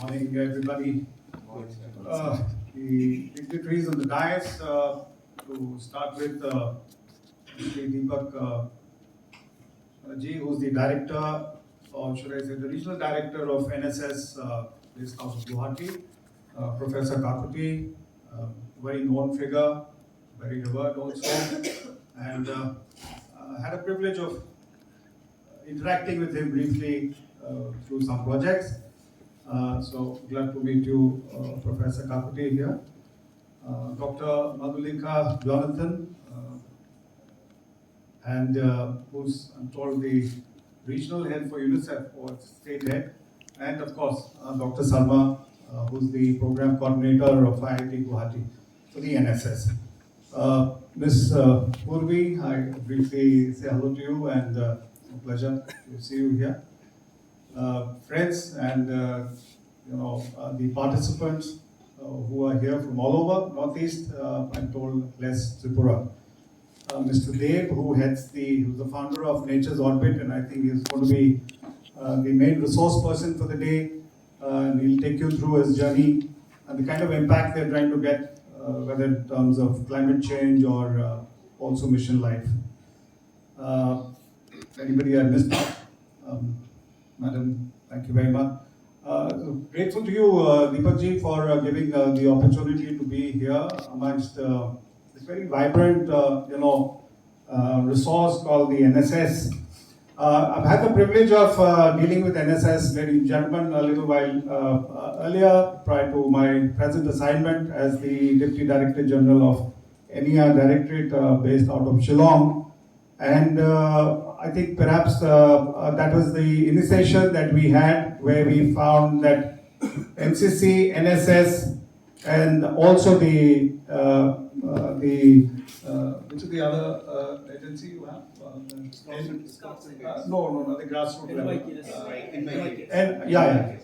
Morning, everybody. The dignitaries on the dais, to start with, Shri Deepak Ji, who's the director, or should I say the regional director of NSS, based out of Guwahati, Professor Kakuti, very known figure, very revered also, and had a privilege of interacting with him briefly through some projects. So glad to meet you, Professor Kakuti here. Dr. Madhulika Jonathan, and who's, I'm told, the regional head for UNICEF or state head, and of course, Dr. Salma, who's the program coordinator of IIT Guwahati for the NSS. Ms. Purvi, I briefly say hello to you, and it's a pleasure to see you here. Friends and the participants who are here from all over Northeast, I'm told less Tripura. Mr. Dev, who's the founder of Nature's Orbit, and I think he's going to be the main resource person for the day. And he'll take you through his journey and the kind of impact they're trying to get, whether in terms of climate change or also mission life. Anybody I missed out? Madam, thank you very much. Grateful to you, Deepak Ji, for giving the opportunity to be here amongst this very vibrant, resource called the NSS. I've had the privilege of dealing with NSS, ladies and gentlemen, a little while earlier, prior to my present assignment as the Deputy Director General of NER Directorate based out of Shillong. And I think perhaps that was the initiation that we had, where we found that NCC, NSS, and also which is the other agency you have? No, the grassroots level. And yeah.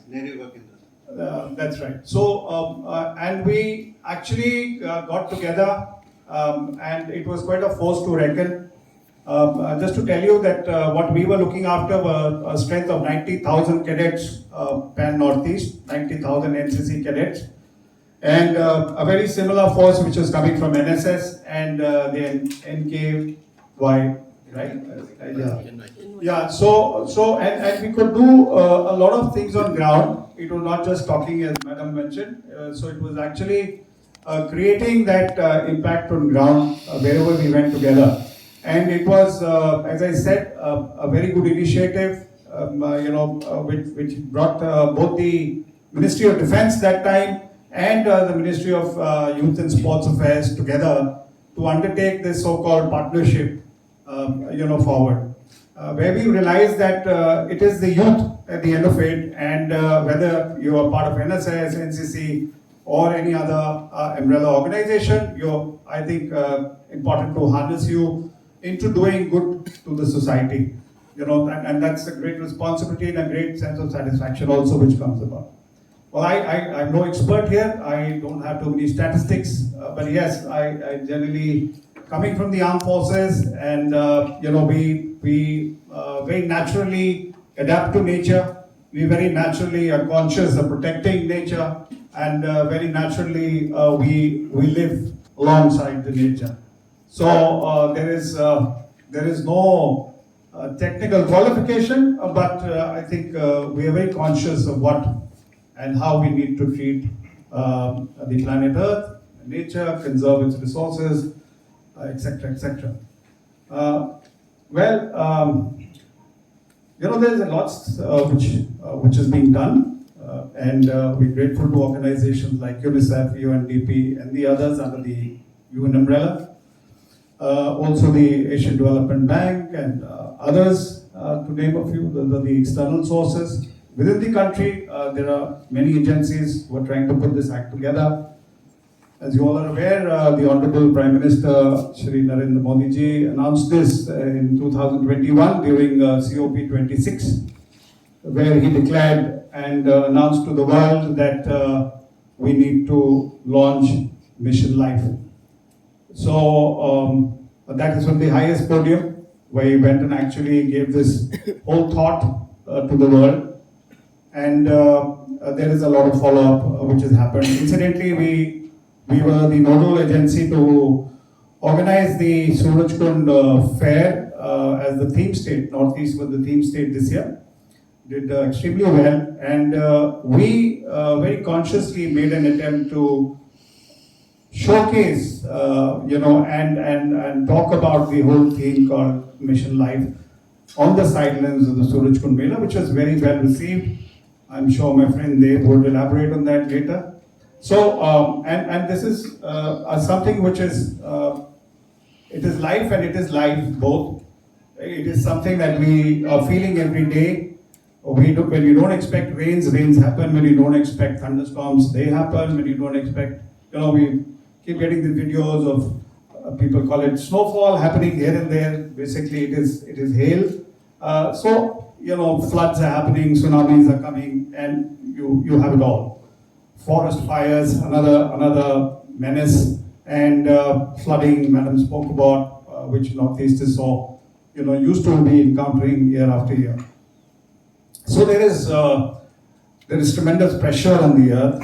That's right. So, and we actually got together, and it was quite a force to reckon. Just to tell you that what we were looking after were a strength of 90,000 cadets, pan Northeast, 90,000 NCC cadets, and a very similar force which is coming from NSS and the NKY, right? Yeah. So and we could do a lot of things on ground. It was not just talking, as Madam mentioned. So it was actually creating that impact on ground wherever we went together. And it was, as I said, a very good initiative, which brought both the Ministry of Defense that time and the Ministry of Youth and Sports Affairs together to undertake this so-called partnership, forward. Where we realized that it is the youth at the end of it, and whether you are part of NSS, NCC, or any other umbrella organization, I think, important to harness you into doing good to the society, and that's a great responsibility and a great sense of satisfaction also which comes about. Well, I'm no expert here. I don't have too many statistics, but yes, I generally, coming from the armed forces, and we very naturally adapt to nature. We very naturally are conscious of protecting nature, and very naturally we live alongside the nature. So there is no technical qualification, but I think we are very conscious of what and how we need to treat the planet Earth, nature, conserve its resources, etc., etc. There's a lot which is being done, and we're grateful to organizations like UNICEF, UNDP, and the others under the UN umbrella. Also the Asian Development Bank and others, to name a few, the external sources. Within the country, there are many agencies who are trying to put this act together. As you all are aware, the Honorable Prime Minister Shri Narendra Modi ji announced this in 2021 during COP26, where he declared and announced to the world that we need to launch Mission Life. So that is from the highest podium, where he went and actually gave this whole thought to the world. And there is a lot of follow-up which has happened. Incidentally, we were the nodal agency to organize the Surajkund Fair as the theme state. Northeast was the theme state this year. Did extremely well, and we very consciously made an attempt to showcase, and talk about the whole theme called Mission Life on the sidelines of the Surajkund Mela, which was very well received. I'm sure my friend Dev would elaborate on that later. So, and this is something which is, it is life and it is life both. It is something that we are feeling every day. When you don't expect rains, rains happen. When you don't expect thunderstorms, they happen. When you don't expect, we keep getting the videos of people call it snowfall happening here and there. Basically, it is hail. So floods are happening, tsunamis are coming, and you have it all. Forest fires, another menace, and flooding. Madam spoke about which Northeast is so used to be encountering year after year. So there is tremendous pressure on the earth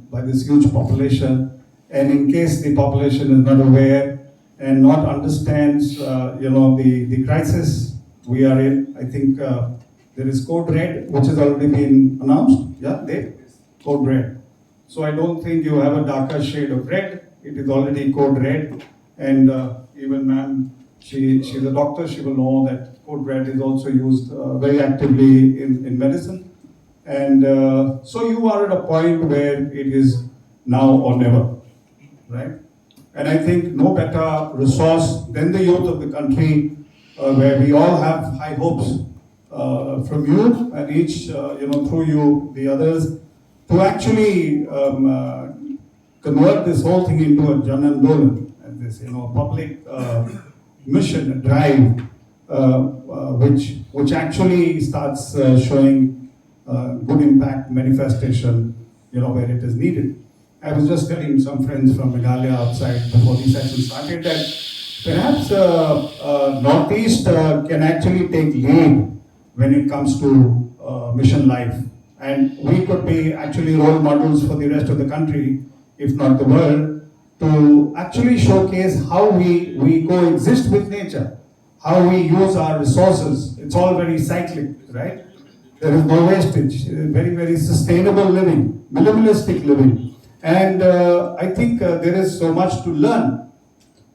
by this huge population, and in case the population is not aware and not understands, the crisis we are in, I think there is code red, which has already been announced. Yeah, Dave? Code red. So I don't think you have a darker shade of red. It is already code red, and even ma'am, she's a doctor. She will know that code red is also used very actively in medicine. And so you are at a point where it is now or never, right? And I think no better resource than the youth of the country, where we all have high hopes from you and each, through you, the others, to actually convert this whole thing into a Jan Andolan, and this, public mission, a drive, which actually starts showing good impact manifestation, where it is needed. I was just telling some friends from Meghalaya outside before the session started that perhaps Northeast can actually take lead when it comes to mission life, and we could be actually role models for the rest of the country, if not the world, to actually showcase how we coexist with nature, how we use our resources. It's all very cyclic, right? There is no wastage, very, very sustainable living, minimalistic living. And I think there is so much to learn.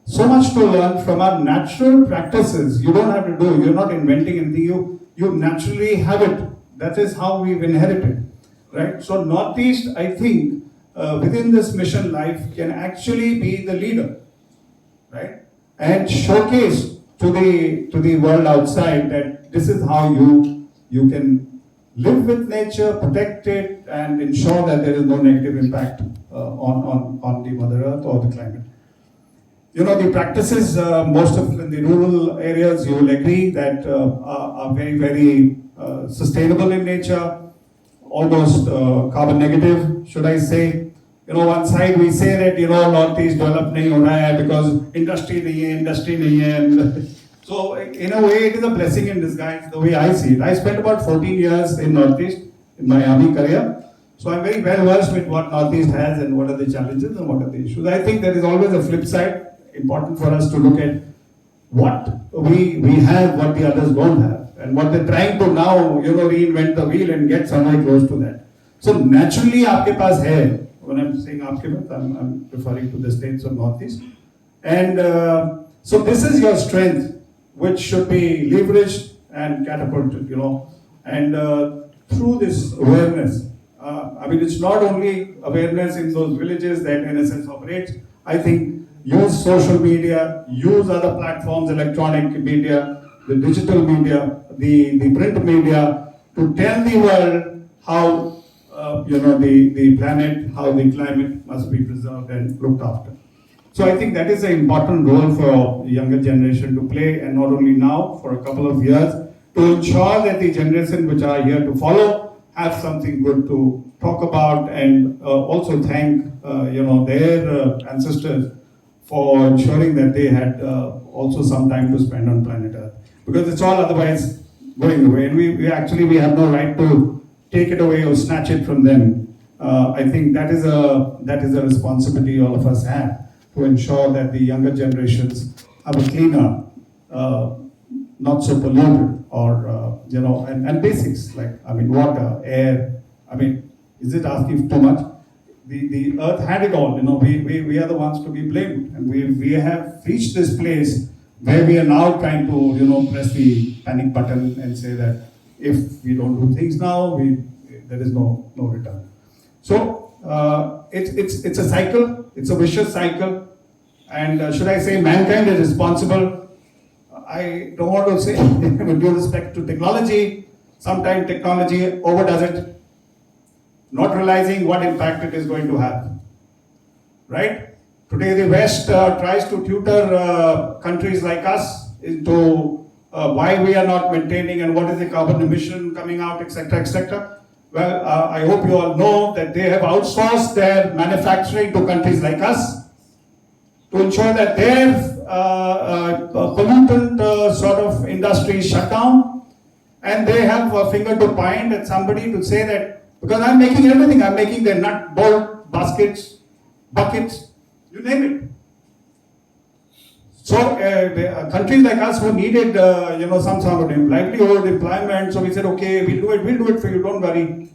So much to learn from our natural practices. You don't have to do, you're not inventing anything, you naturally have it. That is how we've inherited, right? So Northeast, I think, within this mission life can actually be the leader, right? And showcase to the world outside that this is how you can live with nature, protect it, and ensure that there is no negative impact on the Mother Earth or the climate. The practices, most of in the rural areas, you will agree that are very, very sustainable in nature, almost carbon negative, should I say. One side we say that, Northeast developed nahi ho raha hai because industry nahi hai. And so in a way, it is a blessing in disguise, the way I see it. I spent about 14 years in Northeast in my army career. So I'm very well versed with what Northeast has and what are the challenges and what are the issues. I think there is always a flip side. Important for us to look at what we have, what the others don't have, and what they're trying to now, reinvent the wheel and get somewhere close to that. So naturally, aapke paas hai. When I'm saying aapke paas, I'm referring to the states of Northeast. And so this is your strength, which should be leveraged and catapulted, and through this awareness. It's not only awareness in those villages that NSS operates. I think use social media, use other platforms, electronic media, the digital media, the print media, to tell the world how the planet, how the climate must be preserved and looked after. So I think that is an important role for the younger generation to play, and not only now, for a couple of years, to ensure that the generation which are here to follow have something good to talk about, and also thank their ancestors for ensuring that they had also some time to spend on planet Earth, because it's all otherwise going away, and we have no right to take it away or snatch it from them. I think that is a responsibility all of us have to ensure that the younger generations have a cleaner, not so polluted, or and basics like water, air. Is it asking too much? The earth had it all. We are the ones to be blamed, and we have reached this place where we are now trying to press the panic button and say that if we don't do things now, there is no return. So it's a cycle. It's a vicious cycle, and should I say mankind is responsible? I don't want to say with due respect to technology. Sometimes technology overdoes it, not realizing what impact it is going to have. Right? Today the West tries to tutor countries like us into why we are not maintaining and what is the carbon emission coming out, etc., etc. Well, I hope you all know that they have outsourced their manufacturing to countries like us to ensure that their pollutant sort of industry is shut down, and they have a finger to point at somebody to say that because I'm making everything, I'm making the nut, bolt, baskets, buckets, you name it. So countries like us who needed some sort of livelihood, employment, so we said, okay, we'll do it for you, don't worry.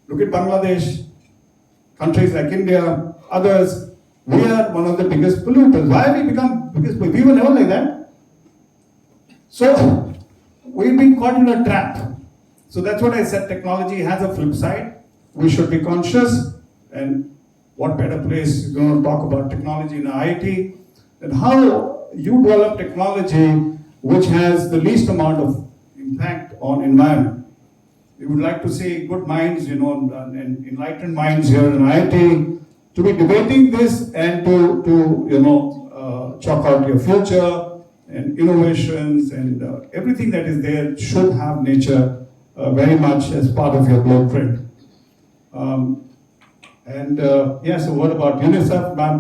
Look at Bangladesh, countries like India, others. We are one of the biggest polluters. Why have we become biggest polluters? We were never like that. So we've been caught in a trap. So that's what I said, technology has a flip side. We should be conscious, and what better place you're going to talk about technology in IIT, and how you develop technology which has the least amount of impact on environment. We would like to see good minds, and enlightened minds here in IIT to be debating this and to chalk out your future and innovations and everything that is there should have nature very much as part of your blueprint. So what about UNICEF? I'm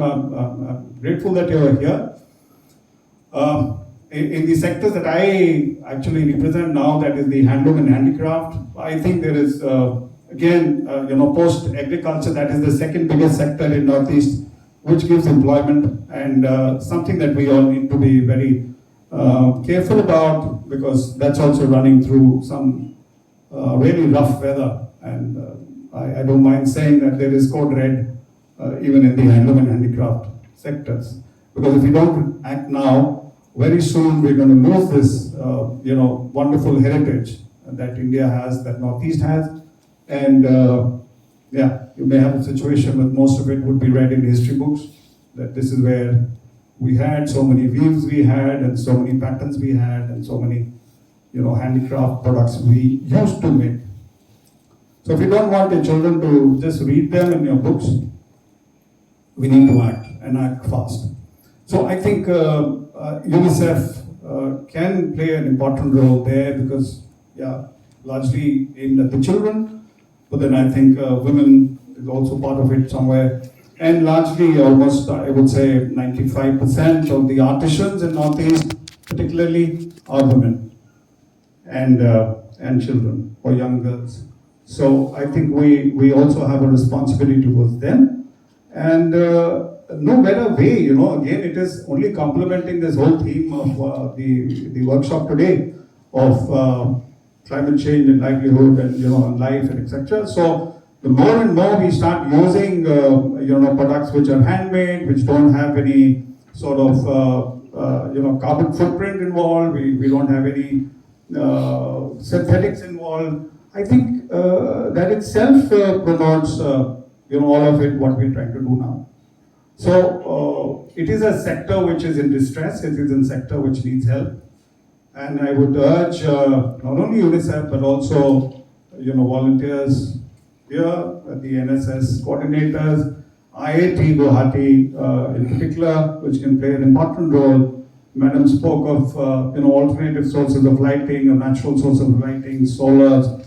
grateful that you're here. In the sectors that I actually represent now, that is the handloom and handicraft, I think there is, post-agriculture, that is the second biggest sector in Northeast, which gives employment, and something that we all need to be very careful about, because that's also running through some really rough weather. And I don't mind saying that there is code red even in the handloom and handicraft sectors. Because if we don't act now, very soon we're going to lose this wonderful heritage that India has, that Northeast has. And you may have a situation where most of it would be read in history books, that this is where we had so many weaves we had, and so many patterns we had, and so many handicraft products we used to make. So if you don't want your children to just read them in your books, we need to act, and act fast. So I think UNICEF can play an important role there, because largely aimed at the children, but then I think women is also part of it somewhere. And largely, almost I would say 95% of the artisans in Northeast particularly are women and children or young girls. So I think we also have a responsibility towards them. And no better way, again, it is only complementing this whole theme of the workshop today of climate change and livelihood and life and etc. So the more and more we start using products which are handmade, which don't have any sort of carbon footprint involved, we don't have any synthetics involved, I think that itself promotes all of it, what we're trying to do now. So it is a sector which is in distress, it is a sector which needs help. And I would urge not only UNICEF but also volunteers here, the NSS coordinators, IIT Guwahati in particular, which can play an important role. Madam spoke of alternative sources of lighting, a natural source of lighting, solars.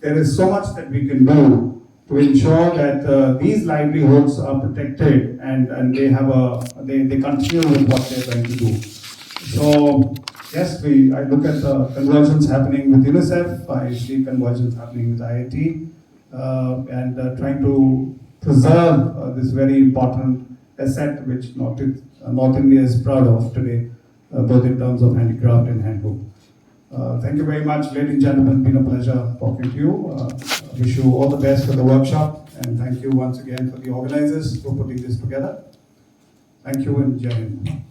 There is so much that we can do to ensure that these livelihoods are protected and they continue with what they're trying to do. So Yes, I look at the conversions happening with UNICEF, I see conversions happening with IIT, and trying to preserve this very important asset which North India is proud of today, both in terms of handicraft and handloom. Thank you very much, ladies and gentlemen. It's been a pleasure talking to you. Wish you all the best for the workshop, and thank you once again for the organizers for putting this together. Thank you and Jai Hind.